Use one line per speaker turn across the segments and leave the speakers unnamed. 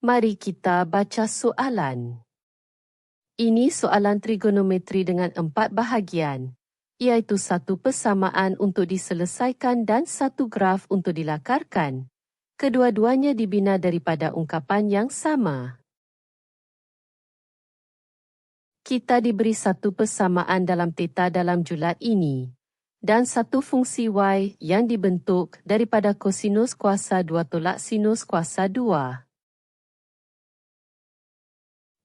Mari kita baca soalan. Ini soalan trigonometri dengan 4 bahagian, iaitu satu persamaan untuk diselesaikan dan satu graf untuk dilakarkan. Kedua-duanya dibina daripada ungkapan yang sama. Kita diberi satu persamaan dalam theta dalam julat ini, dan satu fungsi y yang dibentuk daripada kosinus kuasa 2 tolak sinus kuasa 2.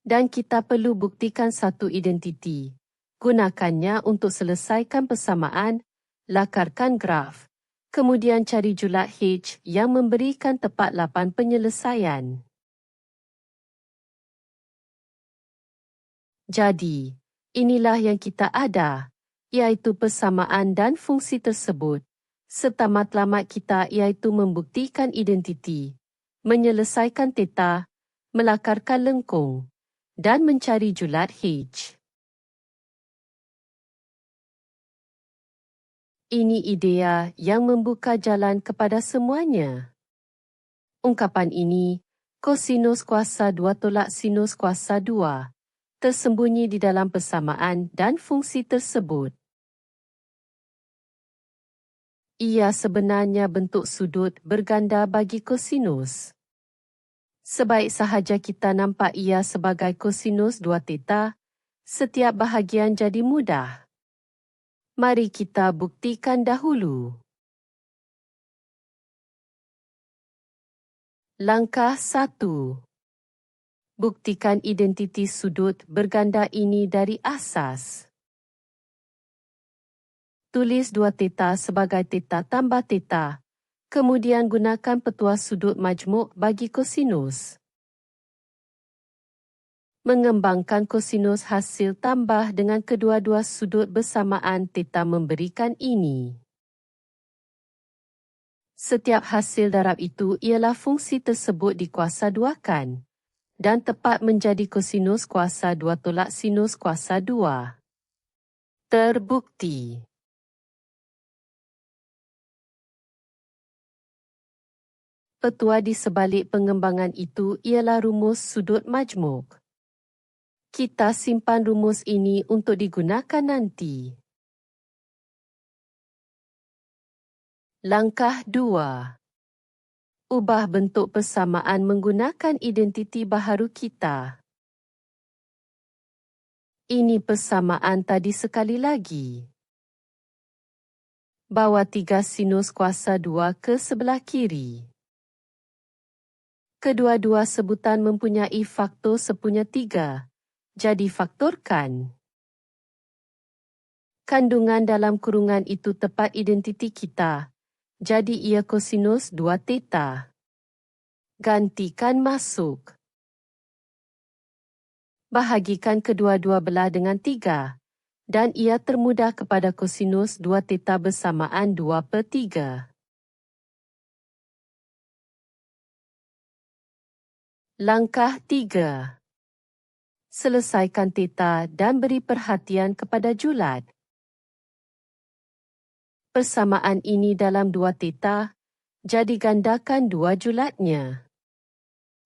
Dan kita perlu buktikan satu identiti. Gunakannya untuk selesaikan persamaan, lakarkan graf, kemudian cari julat H yang memberikan tepat 8 penyelesaian. Jadi, inilah yang kita ada, iaitu persamaan dan fungsi tersebut, serta matlamat kita iaitu membuktikan identiti, menyelesaikan theta, melakarkan lengkung, dan mencari julat H. Ini idea yang membuka jalan kepada semuanya. Ungkapan ini, kosinus kuasa 2 tolak sinus kuasa 2, tersembunyi di dalam persamaan dan fungsi tersebut. Ia sebenarnya bentuk sudut berganda bagi kosinus. Sebaik sahaja kita nampak ia sebagai kosinus 2 theta, setiap bahagian jadi mudah. Mari kita buktikan dahulu. Langkah 1. Buktikan identiti sudut berganda ini dari asas. Tulis 2 theta sebagai theta tambah theta. Kemudian gunakan petua sudut majmuk bagi kosinus. Mengembangkan kosinus hasil tambah dengan kedua-dua sudut bersamaan theta memberikan ini. Setiap hasil darab itu ialah fungsi tersebut dikuasa duakan dan tepat menjadi kosinus kuasa 2 tolak sinus kuasa 2. Terbukti. Petua di sebalik pengembangan itu ialah rumus sudut majmuk. Kita simpan rumus ini untuk digunakan nanti. Langkah 2. Ubah bentuk persamaan menggunakan identiti baharu kita. Ini persamaan tadi sekali lagi. Bawa 3 sinus kuasa 2 ke sebelah kiri. Kedua-dua sebutan mempunyai faktor sepunya 3, jadi faktorkan. Kandungan dalam kurungan itu tepat identiti kita, jadi ia kosinus 2 theta. Gantikan masuk. Bahagikan kedua-dua belah dengan 3, dan ia termudah kepada kosinus 2 theta bersamaan 2/3. Langkah 3. Selesaikan theta dan beri perhatian kepada julat. Persamaan ini dalam 2 theta, jadi gandakan 2 julatnya.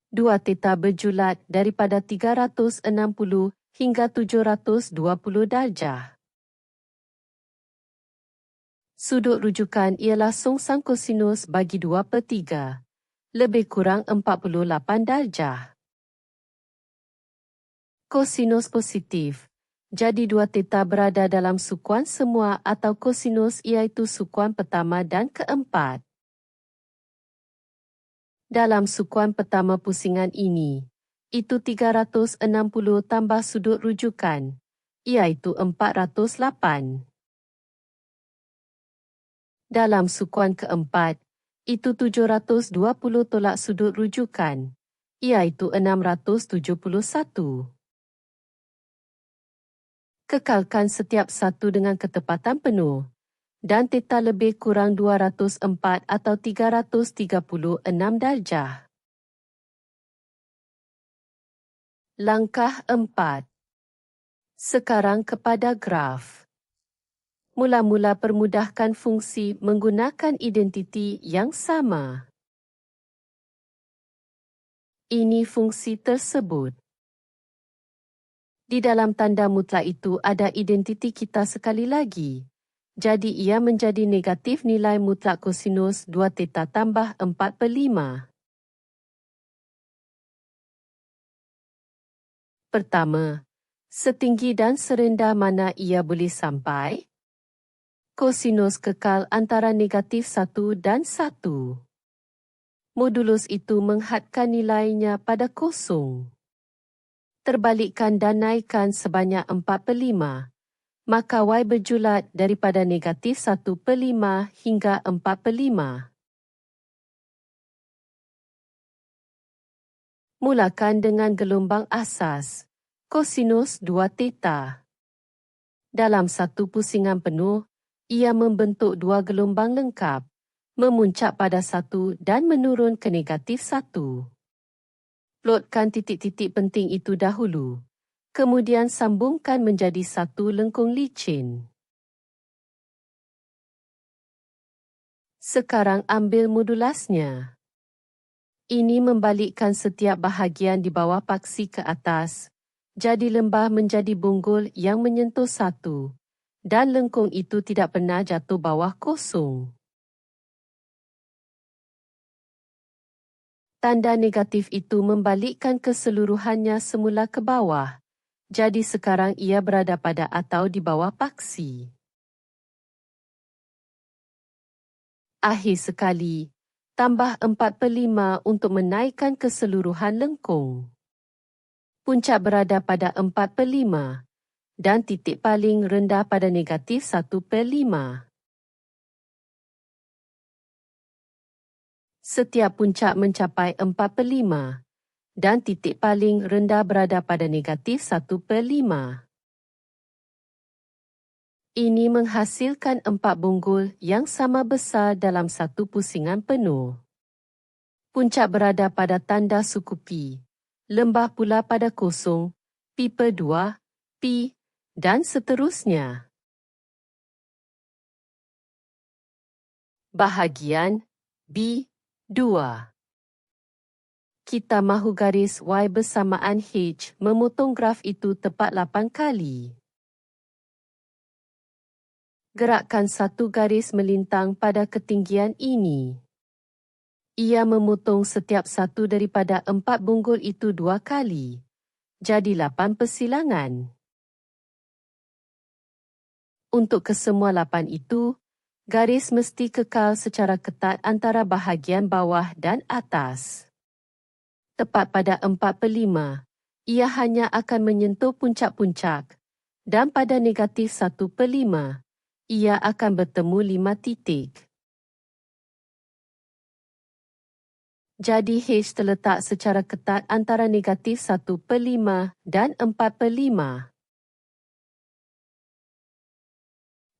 2 theta berjulat daripada 360 hingga 720 darjah. Sudut rujukan ialah songsang kosinus bagi 2/3. Lebih kurang 48 darjah. Kosinus positif, jadi 2 theta berada dalam sukuan semua atau kosinus iaitu sukuan pertama dan keempat. Dalam sukuan pertama pusingan ini, itu 360 tambah sudut rujukan, iaitu 408. Dalam sukuan keempat, itu 720 tolak sudut rujukan, iaitu 671. Kekalkan setiap satu dengan ketepatan penuh, dan theta lebih kurang 204 atau 336 darjah. Langkah 4. Sekarang kepada graf. Mula-mula permudahkan fungsi menggunakan identiti yang sama. Ini fungsi tersebut. Di dalam tanda mutlak itu ada identiti kita sekali lagi. Jadi ia menjadi negatif nilai mutlak kosinus 2 theta tambah 4/5. Pertama, setinggi dan serendah mana ia boleh sampai? Kosinus kekal antara negatif 1 dan 1. Modulus itu menghadkan nilainya pada kosong. Terbalikkan dan naikkan sebanyak 4/5, maka Y berjulat daripada negatif 1/5 hingga 4/5. Mulakan dengan gelombang asas, kosinus 2 theta. Dalam satu pusingan penuh, ia membentuk dua gelombang lengkap, memuncak pada 1 dan menurun ke negatif 1. Plotkan titik-titik penting itu dahulu, kemudian sambungkan menjadi satu lengkung licin. Sekarang ambil modulasnya. Ini membalikkan setiap bahagian di bawah paksi ke atas, jadi lembah menjadi bonggol yang menyentuh 1, dan lengkung itu tidak pernah jatuh bawah kosong. Tanda negatif itu membalikkan keseluruhannya semula ke bawah, jadi sekarang ia berada pada atau di bawah paksi. Akhir sekali, tambah 4/5 untuk menaikkan keseluruhan lengkung. Puncak berada pada 4/5 dan titik paling rendah pada negatif 1/5. Setiap puncak mencapai 4/5 dan titik paling rendah berada pada negatif 1/5. Ini menghasilkan 4 bonggol yang sama besar dalam satu pusingan penuh. Puncak berada pada tanda suku pi, lembah pula pada kosong, pi/2, pi, dan seterusnya. Bahagian B2. Kita mahu garis Y bersamaan H memotong graf itu tepat 8 kali. Gerakkan satu garis melintang pada ketinggian ini. Ia memotong setiap satu daripada 4 bonggol itu 2 kali. Jadi 8 persilangan. Untuk kesemua 8 itu, garis mesti kekal secara ketat antara bahagian bawah dan atas. Tepat pada 4/5, ia hanya akan menyentuh puncak-puncak, dan pada negatif 1/5, ia akan bertemu 5 titik. Jadi H terletak secara ketat antara negatif 1/5 dan 4/5.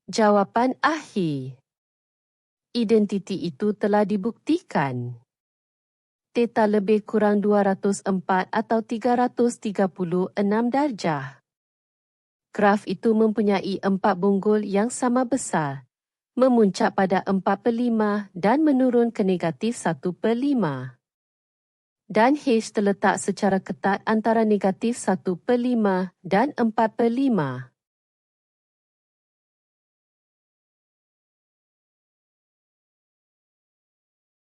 Jawapan akhir. Identiti itu telah dibuktikan. Theta lebih kurang 204 atau 336 darjah. Graf itu mempunyai 4 bonggol yang sama besar, memuncak pada 4/5 dan menurun ke negatif 1/5. Dan H terletak secara ketat antara negatif 1/5 dan 4/5.